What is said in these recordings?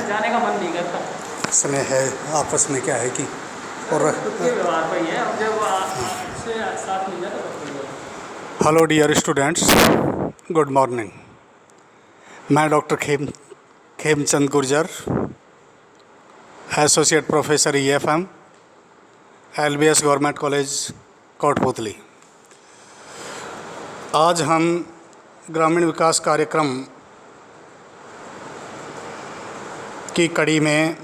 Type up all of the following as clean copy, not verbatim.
जाने का मन नहीं करता। स्नेह है आपस में, क्या है कि और खुद के व्यवहार पर ही है, अब जब आपसे साथ मिल जाए तो बस मिल जाए। Hello dear students, good morning. मैं doctor Khemchand Gurjar, associate professor EFM, LBS government college Kotputli. आज हम ग्रामीण विकास कार्यक्रम की कड़ी में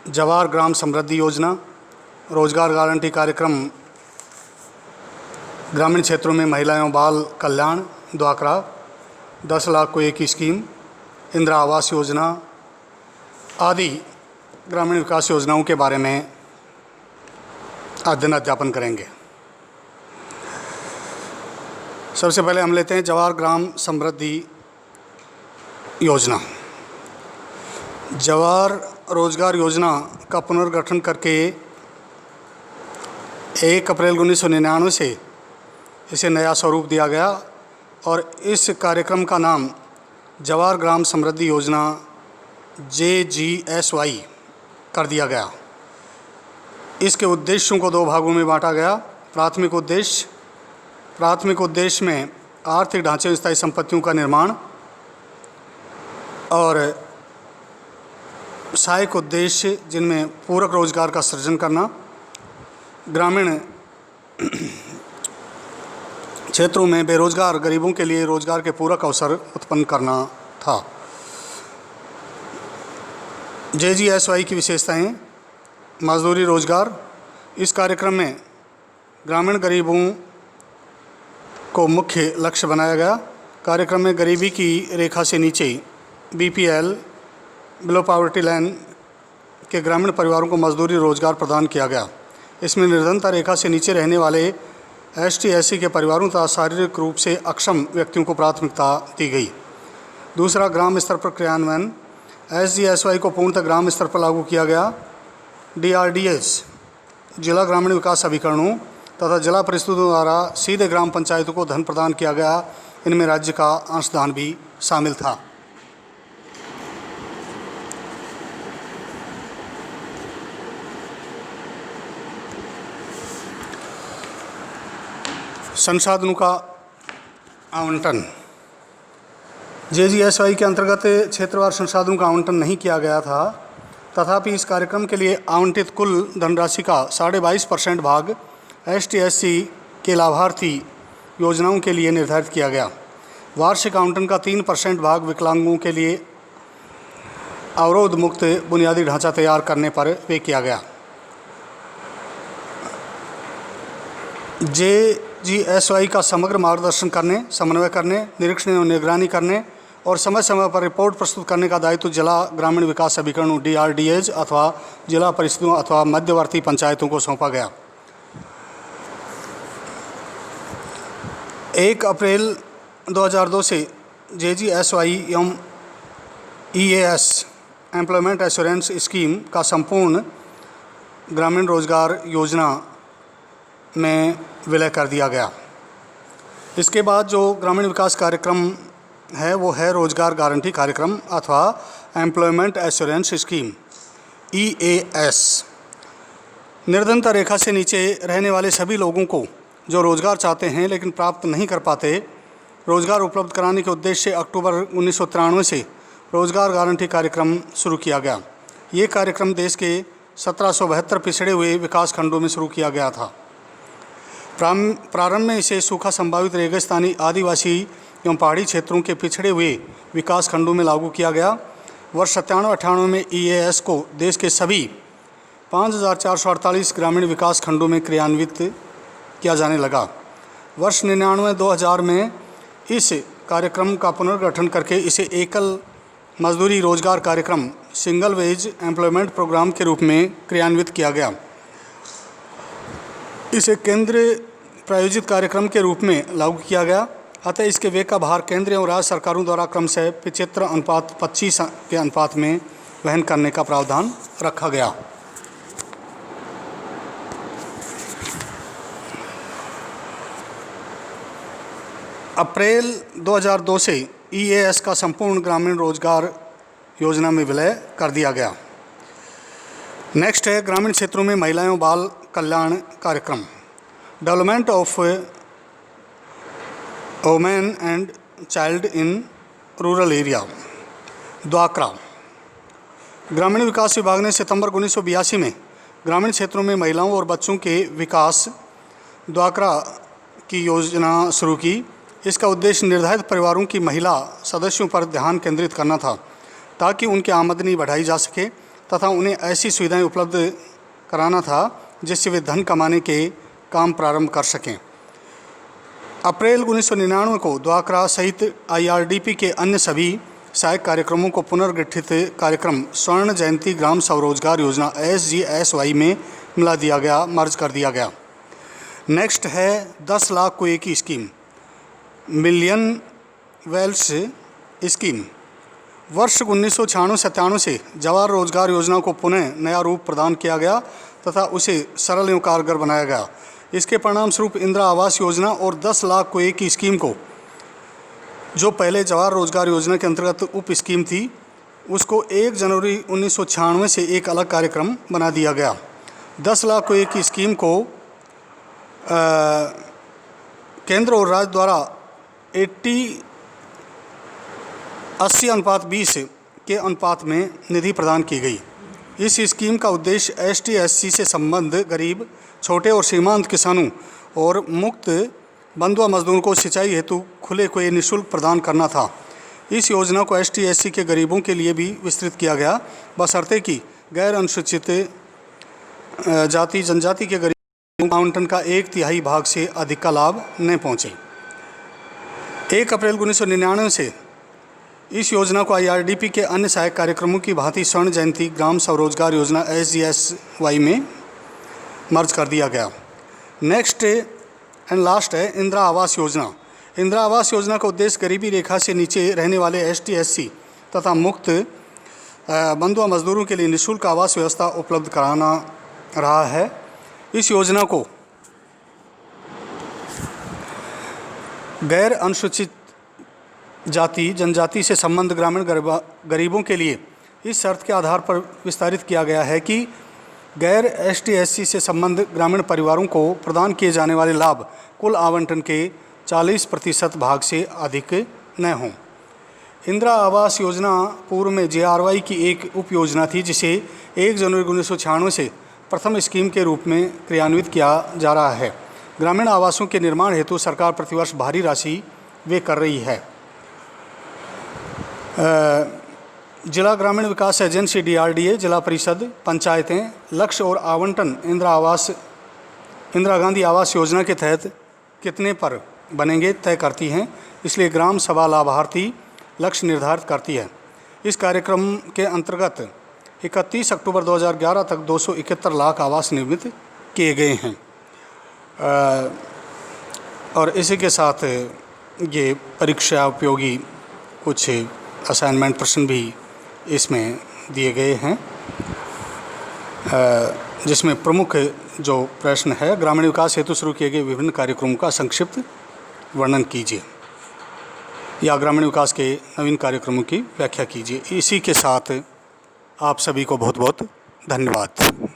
जवाहर ग्राम समृद्धि योजना, रोजगार गारंटी कार्यक्रम, ग्रामीण क्षेत्रों में महिला एवं बाल कल्याण द्वाकरा, 10 लाख को एक की स्कीम, इंदिरा आवास योजना आदि ग्रामीण विकास योजनाओं के बारे में अध्ययन अध्यापन करेंगे। सबसे पहले हम लेते हैं जवाहर ग्राम समृद्धि योजना। जवाहर रोजगार योजना का पुनर्गठन करके 1 अप्रैल 1999 से इसे नया स्वरूप दिया गया और इस कार्यक्रम का नाम जवाहर ग्राम समृद्धि योजना JGSY कर दिया गया। इसके उद्देश्यों को 2 भागों में बांटा गया। प्राथमिक उद्देश्य में आर्थिक ढांचे में स्थायी संपत्तियों का निर्माण और सहायक उद्देश्य जिनमें पूरक रोजगार का सृजन करना, ग्रामीण क्षेत्रों में बेरोजगार गरीबों के लिए रोजगार के पूरक अवसर उत्पन्न करना था। JGSY की विशेषताएं: मजदूरी रोजगार। इस कार्यक्रम में ग्रामीण गरीबों को मुख्य लक्ष्य बनाया गया। कार्यक्रम में गरीबी की रेखा से नीचे BPL बिलो पॉवर्टी लाइन के ग्रामीण परिवारों को मजदूरी रोजगार प्रदान किया गया। इसमें निर्धनता रेखा से नीचे रहने वाले ST/SC के परिवारों तथा शारीरिक रूप से अक्षम व्यक्तियों को प्राथमिकता दी गई। दूसरा, ग्राम स्तर पर क्रियान्वयन। SGSY को पूर्णतः ग्राम स्तर पर लागू किया गया। DRDS जिला ग्रामीण विकास अभिकरणों तथा जिला परिषदों द्वारा सीधे ग्राम पंचायतों को धन प्रदान किया गया। इनमें राज्य का अंशदान भी शामिल था। संसाधनों का आवंटन। JGSY के अंतर्गत क्षेत्रवार संसाधनों का आवंटन नहीं किया गया था, तथापि इस कार्यक्रम के लिए आवंटित कुल धनराशि का 22.5% भाग ST/SC के लाभार्थी योजनाओं के लिए निर्धारित किया गया। वार्षिक आवंटन का 3% भाग विकलांगों के लिए अवरोध मुक्त बुनियादी ढांचा तैयार करने पर व्यय किया गया। JGSY का समग्र मार्गदर्शन करने, समन्वय करने, निरीक्षण और निगरानी करने और समय समय पर रिपोर्ट प्रस्तुत करने का दायित्व जिला ग्रामीण विकास अभिकरणों DRDAs अथवा जिला परिषदों अथवा मध्यवर्ती पंचायतों को सौंपा गया। 1 अप्रैल 2002 से JGSY एवं EAS एम्प्लॉयमेंट एश्योरेंस स्कीम का संपूर्ण ग्रामीण रोजगार योजना में विलय कर दिया गया। इसके बाद जो ग्रामीण विकास कार्यक्रम है वो है रोजगार गारंटी कार्यक्रम अथवा एम्प्लॉयमेंट एश्योरेंस स्कीम EAS। निर्धनता रेखा से नीचे रहने वाले सभी लोगों को जो रोजगार चाहते हैं लेकिन प्राप्त नहीं कर पाते, रोजगार उपलब्ध कराने के उद्देश्य से अक्टूबर 1993 से रोजगार गारंटी कार्यक्रम शुरू किया गया। ये कार्यक्रम देश के 1772 पिछड़े हुए विकास खंडों में शुरू किया गया था। प्रारंभ में इसे सूखा संभावित रेगिस्तानी, आदिवासी एवं पहाड़ी क्षेत्रों के पिछड़े हुए विकास खंडों में लागू किया गया। वर्ष 97-98 में EAS को देश के सभी 5448 ग्रामीण विकास खंडों में क्रियान्वित किया जाने लगा। वर्ष 99-2000 में इस कार्यक्रम का पुनर्गठन करके इसे एकल मजदूरी रोजगार कार्यक्रम सिंगल वेज एम्प्लॉयमेंट प्रोग्राम के रूप में क्रियान्वित किया गया। इसे केंद्र प्रायोजित कार्यक्रम के रूप में लागू किया गया। अतः इसके व्यय का भार केंद्र और राज्य सरकारों द्वारा क्रमशः 75:25 के अनुपात में वहन करने का प्रावधान रखा गया। अप्रैल 2002 से EAS का संपूर्ण ग्रामीण रोजगार योजना में विलय कर दिया गया। नेक्स्ट है ग्रामीण क्षेत्रों में महिलाओं बाल कल्याण कार्यक्रम, development of women and child in rural area, द्वाकरा। ग्रामीण विकास विभाग ने सितंबर 1982 में ग्रामीण क्षेत्रों में महिलाओं और बच्चों के विकास द्वाकरा की योजना शुरू की। इसका उद्देश्य निर्धारित परिवारों की महिला सदस्यों पर ध्यान केंद्रित करना था ताकि उनकी आमदनी बढ़ाई जा सके तथा उन्हें ऐसी सुविधाएं उपलब्ध कराना था जिससे वे धन कमाने के काम प्रारंभ कर सकें। अप्रैल 1999 को द्वाकरा सहित IRDP के अन्य सभी सहायक कार्यक्रमों को पुनर्गठित कार्यक्रम स्वर्ण जयंती ग्राम स्वरोजगार योजना SGSY में मिला दिया गया, मर्ज कर दिया गया। नेक्स्ट है 10 लाख को एक ही स्कीम, मिलियन वेल्स स्कीम। वर्ष 1996-97 से जवाहर रोजगार योजना को पुनः नया रूप प्रदान किया गया तथा उसे सरल एवं कारगर बनाया गया। इसके परिणाम स्वरूप इंदिरा आवास योजना और 10 लाख को एक ही स्कीम को, जो पहले जवाहर रोजगार योजना के अंतर्गत उप स्कीम थी, उसको 1 जनवरी 1996 से एक अलग कार्यक्रम बना दिया गया। 10 लाख को एक ही स्कीम को केंद्र और राज्य द्वारा 80/20 के अनुपात में निधि प्रदान की गई। इस स्कीम का उद्देश्य ST/SC से संबद्ध गरीब, छोटे और सीमांत किसानों और मुक्त बंधुआ मजदूरों को सिंचाई हेतु खुले कुएं निःशुल्क प्रदान करना था। इस योजना को ST/SC के गरीबों के लिए भी विस्तृत किया गया, बशर्ते कि गैर अनुसूचित जाति जनजाति के गरीबों को आवंटन का 1/3 भाग से अधिक का लाभ न पहुँचे। 1 अप्रैल 1999 से इस योजना को IRDP के अन्य सहायक कार्यक्रमों की भांति स्वर्ण जयंती ग्राम स्वरोजगार योजना SGSY में मर्ज कर दिया गया। नेक्स्ट एंड लास्ट है इंदिरा आवास योजना। इंदिरा आवास योजना का उद्देश्य गरीबी रेखा से नीचे रहने वाले ST/SC तथा मुक्त बंधुआ मजदूरों के लिए निःशुल्क आवास व्यवस्था उपलब्ध कराना रहा है। इस योजना को गैर अनुसूचित जाति जनजाति से संबंध ग्रामीण गरीबों के लिए इस शर्त के आधार पर विस्तारित किया गया है कि गैर ST/SC से संबंध ग्रामीण परिवारों को प्रदान किए जाने वाले लाभ कुल आवंटन के 40% भाग से अधिक न हों। इंदिरा आवास योजना पूर्व में JRY की एक उप योजना थी जिसे 1 जनवरी 1996 से प्रथम स्कीम के रूप में क्रियान्वित किया जा रहा है। ग्रामीण आवासों के निर्माण हेतु सरकार प्रतिवर्ष भारी राशि व्यय कर रही है। जिला ग्रामीण विकास एजेंसी DRDA, जिला परिषद, पंचायतें लक्ष्य और आवंटन इंदिरा गांधी आवास योजना के तहत कितने पर बनेंगे तय करती हैं, इसलिए ग्राम सभा लाभार्थी लक्ष्य निर्धारित करती है। इस कार्यक्रम के अंतर्गत 31 अक्टूबर 2011 तक 271 लाख आवास निर्मित किए गए हैं। और इसी के साथ ये परीक्षा उपयोगी कुछ असाइनमेंट प्रश्न भी इसमें दिए गए हैं, जिसमें प्रमुख जो प्रश्न है, ग्रामीण विकास हेतु शुरू किए गए विभिन्न कार्यक्रमों का संक्षिप्त वर्णन कीजिए या ग्रामीण विकास के नवीन कार्यक्रमों की व्याख्या कीजिए। इसी के साथ आप सभी को बहुत बहुत धन्यवाद।